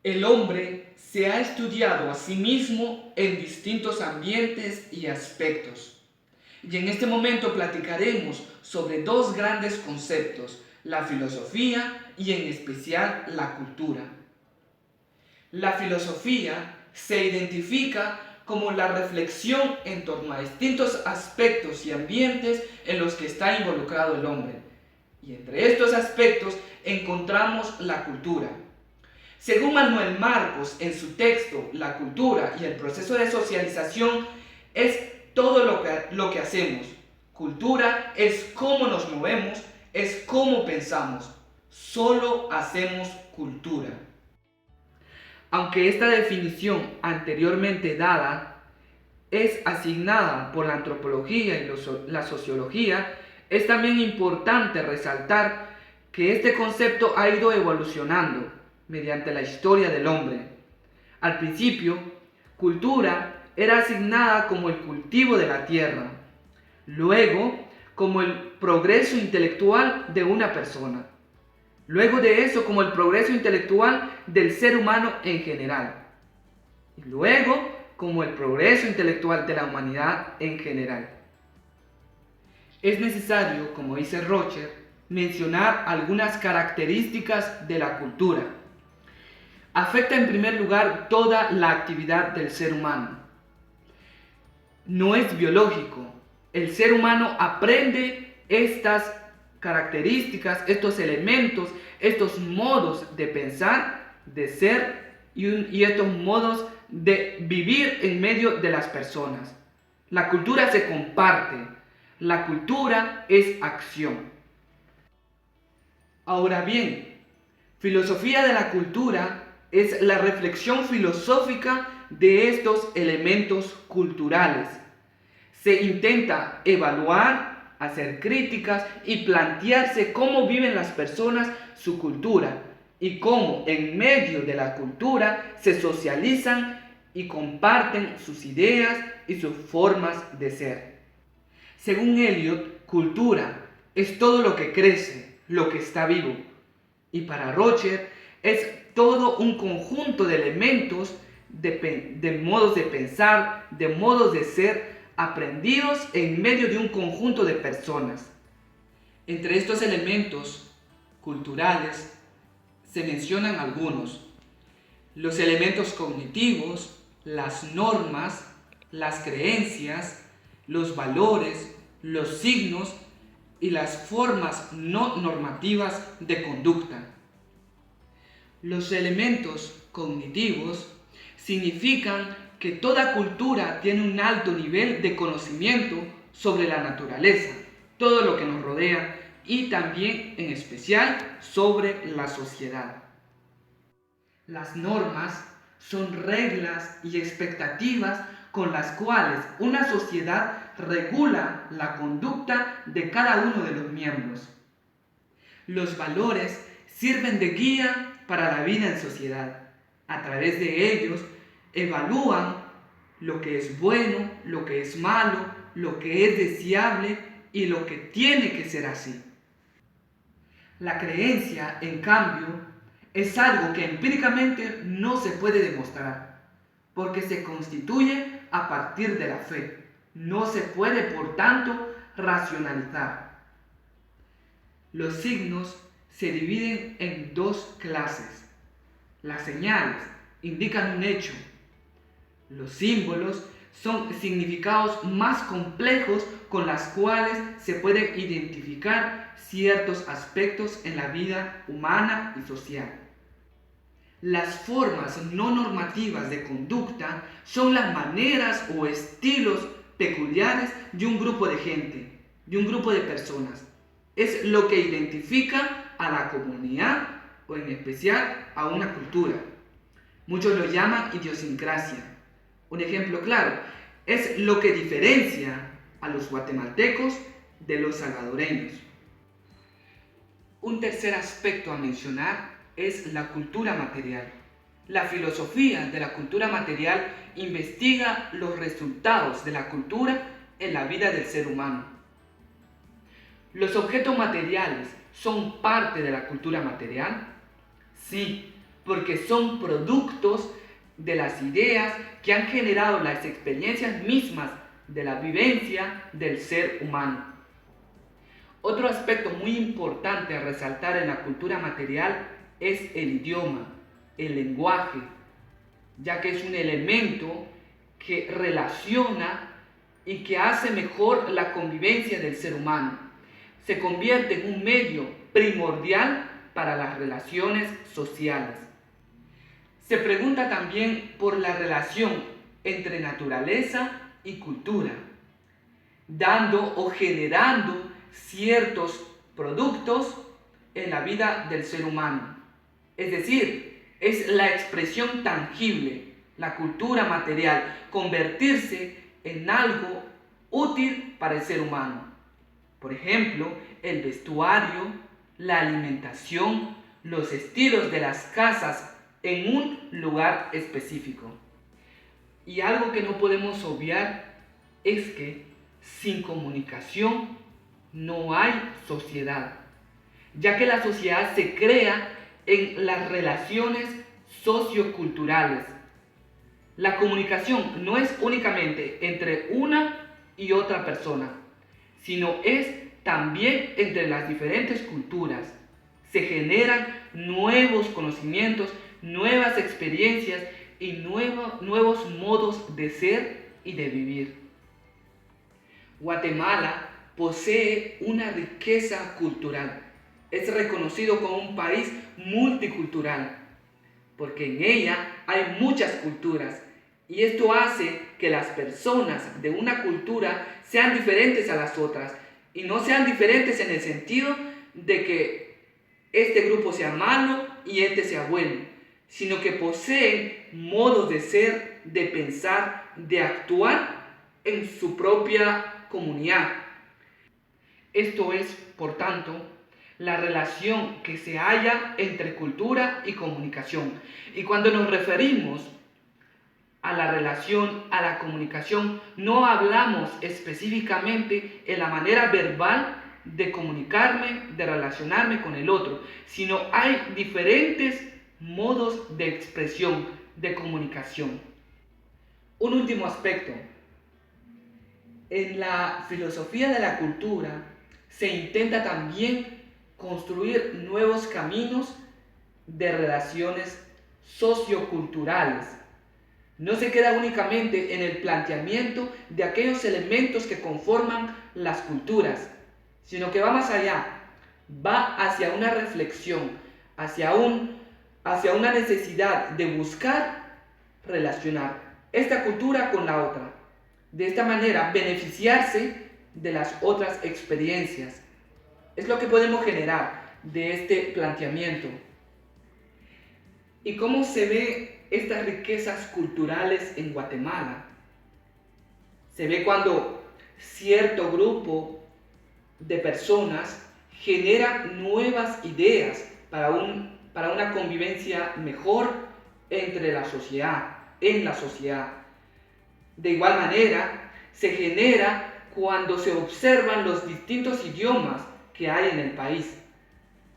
El hombre se ha estudiado a sí mismo en distintos ambientes y aspectos. Y en este momento platicaremos sobre dos grandes conceptos, la filosofía y en especial la cultura. La filosofía se identifica como la reflexión en torno a distintos aspectos y ambientes en los que está involucrado el hombre. Y entre estos aspectos encontramos la cultura. Según Manuel Marcos, en su texto La cultura y el proceso de socialización es todo lo que hacemos. Cultura es cómo nos movemos, es cómo pensamos. Solo hacemos cultura. Aunque esta definición anteriormente dada es asignada por la antropología y la sociología, es también importante resaltar que este concepto ha ido evolucionando mediante la historia del hombre. Al principio, cultura era asignada como el cultivo de la tierra, luego como el progreso intelectual de una persona, luego de eso como el progreso intelectual del ser humano en general, y luego como el progreso intelectual de la humanidad en general. Es necesario, como dice Rocher, mencionar algunas características de la cultura. Afecta en primer lugar toda la actividad del ser humano. No es biológico. El ser humano aprende estas características, estos elementos, estos modos de pensar, de ser y estos modos de vivir en medio de las personas. La cultura se comparte. La cultura es acción. Ahora bien, filosofía de la cultura es la reflexión filosófica de estos elementos culturales. Se intenta evaluar, hacer críticas y plantearse cómo viven las personas su cultura y cómo en medio de la cultura se socializan y comparten sus ideas y sus formas de ser. Según Eliot, cultura es todo lo que crece, lo que está vivo. Y para Rocher es todo un conjunto de elementos, de modos de pensar, de modos de ser, aprendidos en medio de un conjunto de personas. Entre estos elementos culturales se mencionan algunos: los elementos cognitivos, las normas, las creencias, los valores, los signos y las formas no normativas de conducta. Los elementos cognitivos significan que toda cultura tiene un alto nivel de conocimiento sobre la naturaleza, todo lo que nos rodea y también en especial sobre la sociedad. Las normas son reglas y expectativas con las cuales una sociedad regula la conducta de cada uno de los miembros. Los valores sirven de guía para la vida en sociedad. A través de ellos evalúan lo que es bueno, lo que es malo, lo que es deseable y lo que tiene que ser así. La creencia, en cambio, es algo que empíricamente no se puede demostrar, porque se constituye a partir de la fe. No se puede, por tanto, racionalizar. Los signos se dividen en dos clases. Las señales indican un hecho. Los símbolos son significados más complejos con los cuales se pueden identificar ciertos aspectos en la vida humana y social. Las formas no normativas de conducta son las maneras o estilos peculiares de un grupo de gente, de un grupo de personas. Es lo que identifica a la comunidad o en especial a una cultura. Muchos lo llaman idiosincrasia. Un ejemplo claro es lo que diferencia a los guatemaltecos de los salvadoreños. Un tercer aspecto a mencionar es la cultura material. La filosofía de la cultura material investiga los resultados de la cultura en la vida del ser humano. ¿Los objetos materiales son parte de la cultura material? Sí, porque son productos de las ideas que han generado las experiencias mismas de la vivencia del ser humano. Otro aspecto muy importante a resaltar en la cultura material es el idioma, el lenguaje, ya que es un elemento que relaciona y que hace mejor la convivencia del ser humano. Se convierte en un medio primordial para las relaciones sociales. Se pregunta también por la relación entre naturaleza y cultura, dando o generando ciertos productos en la vida del ser humano. Es decir, es la expresión tangible, la cultura material, convertirse en algo útil para el ser humano. Por ejemplo, el vestuario, la alimentación, los estilos de las casas en un lugar específico. Y algo que no podemos obviar es que sin comunicación no hay sociedad, ya que la sociedad se crea en las relaciones socioculturales. La comunicación no es únicamente entre una y otra persona, sino es también entre las diferentes culturas. Se generan nuevos conocimientos, nuevas experiencias y nuevos modos de ser y de vivir. Guatemala posee una riqueza cultural. Es reconocido como un país multicultural, porque en ella hay muchas culturas, y esto hace que las personas de una cultura sean diferentes a las otras, y no sean diferentes en el sentido de que este grupo sea malo y este sea bueno, sino que poseen modos de ser, de pensar, de actuar en su propia comunidad. Esto es, por tanto, la relación que se halla entre cultura y comunicación. Y cuando nos referimos a la relación, a la comunicación, no hablamos específicamente en la manera verbal de comunicarme, de relacionarme con el otro, sino hay diferentes modos de expresión, de comunicación. Un último aspecto. En la filosofía de la cultura se intenta también construir nuevos caminos de relaciones socioculturales. No se queda únicamente en el planteamiento de aquellos elementos que conforman las culturas, sino que va más allá, va hacia una reflexión, hacia una necesidad de buscar relacionar esta cultura con la otra. De esta manera, beneficiarse de las otras experiencias. Es lo que podemos generar de este planteamiento. ¿Y cómo se ve estas riquezas culturales en Guatemala? Se ve cuando cierto grupo de personas genera nuevas ideas para una convivencia mejor entre la sociedad, en la sociedad. De igual manera, se genera cuando se observan los distintos idiomas que hay en el país,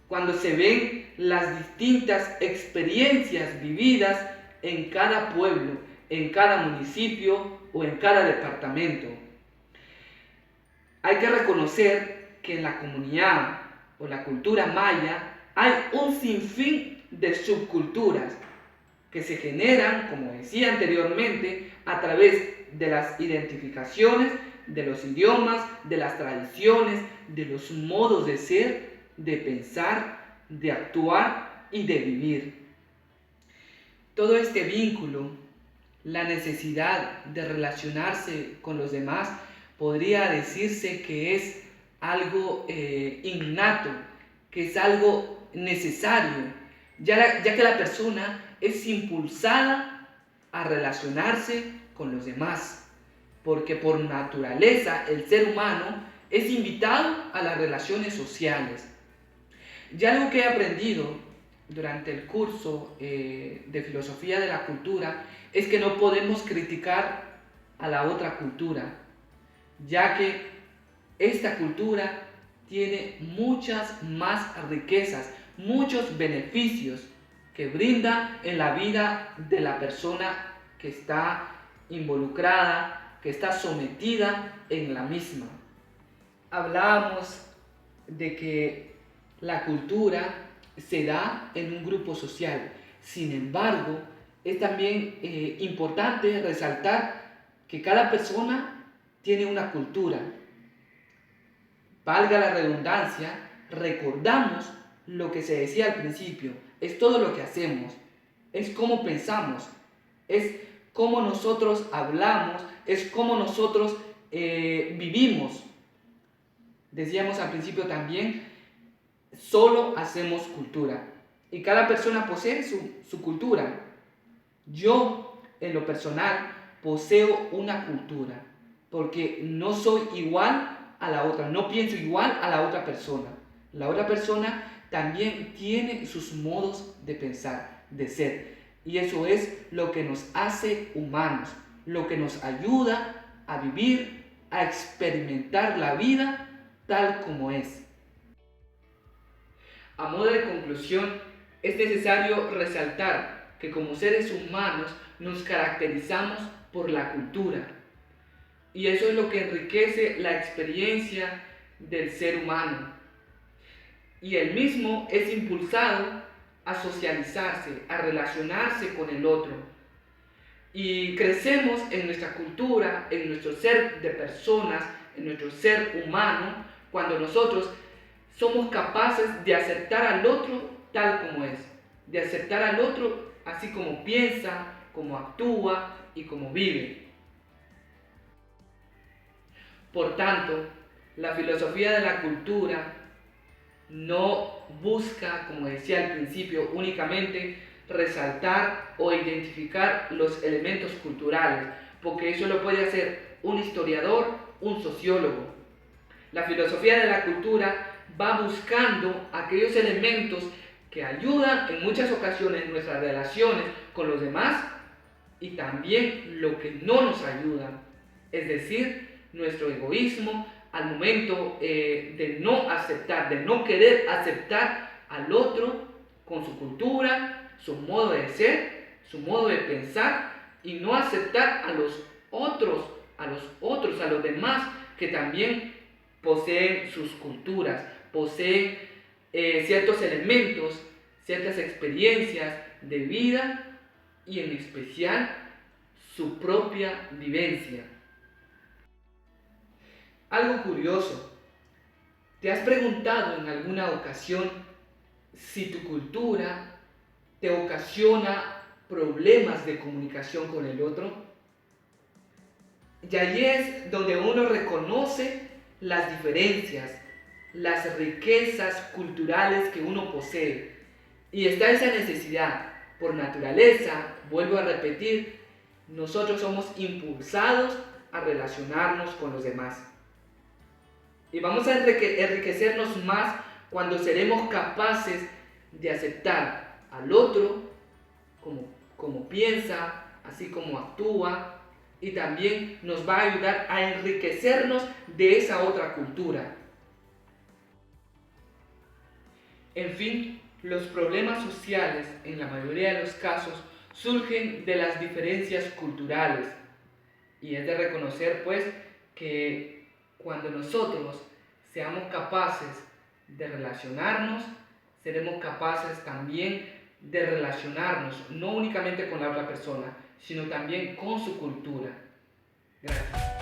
cuando se ven las distintas experiencias vividas en cada pueblo, en cada municipio o en cada departamento. Hay que reconocer que en la comunidad o la cultura maya hay un sinfín de subculturas que se generan, como decía anteriormente, a través de las identificaciones, de los idiomas, de las tradiciones, de los modos de ser, de pensar, de actuar y de vivir. Todo este vínculo, la necesidad de relacionarse con los demás, podría decirse que es algo innato, que es algo necesario, ya que la persona es impulsada a relacionarse con los demás, porque por naturaleza el ser humano es invitado a las relaciones sociales. Ya algo que he aprendido durante el curso de filosofía de la cultura es que no podemos criticar a la otra cultura, ya que esta cultura tiene muchas más riquezas, muchos beneficios que brinda en la vida de la persona que está involucrada, que está sometida en la misma. Hablábamos de que la cultura se da en un grupo social. Sin embargo, es también importante resaltar que cada persona tiene una cultura. Valga la redundancia, recordamos lo que se decía al principio, es todo lo que hacemos, es cómo pensamos, es cómo nosotros hablamos, es cómo nosotros vivimos. Decíamos al principio también, solo hacemos cultura y cada persona posee su cultura. Yo, en lo personal, poseo una cultura porque no soy igual a la otra, no pienso igual a la otra persona. La otra persona también tiene sus modos de pensar, de ser. Y eso es lo que nos hace humanos, lo que nos ayuda a vivir, a experimentar la vida tal como es. A modo de conclusión, es necesario resaltar que como seres humanos nos caracterizamos por la cultura. Y eso es lo que enriquece la experiencia del ser humano. Y el mismo es impulsado a socializarse, a relacionarse con el otro. Y crecemos en nuestra cultura, en nuestro ser de personas, en nuestro ser humano, cuando nosotros somos capaces de aceptar al otro tal como es, de aceptar al otro así como piensa, como actúa y como vive. Por tanto, la filosofía de la cultura no busca, como decía al principio, únicamente resaltar o identificar los elementos culturales, porque eso lo puede hacer un historiador, un sociólogo. La filosofía de la cultura va buscando aquellos elementos que ayudan en muchas ocasiones en nuestras relaciones con los demás y también lo que no nos ayuda, es decir, nuestro egoísmo al momento de no aceptar, de no querer aceptar al otro con su cultura, su modo de ser, su modo de pensar y no aceptar a los otros, a los demás que también poseen sus culturas, poseen ciertos elementos, ciertas experiencias de vida y en especial su propia vivencia. Algo curioso, ¿te has preguntado en alguna ocasión si tu cultura te ocasiona problemas de comunicación con el otro? Y allí es donde uno reconoce las diferencias, las riquezas culturales que uno posee. Y está esa necesidad. Por naturaleza, vuelvo a repetir, nosotros somos impulsados a relacionarnos con los demás. Y vamos a enriquecernos más cuando seremos capaces de aceptar al otro como piensa, así como actúa, y también nos va a ayudar a enriquecernos de esa otra cultura. En fin, los problemas sociales, en la mayoría de los casos, surgen de las diferencias culturales. Y es de reconocer, pues, que cuando nosotros seamos capaces de relacionarnos, seremos capaces también de relacionarnos, no únicamente con la otra persona, sino también con su cultura. Gracias.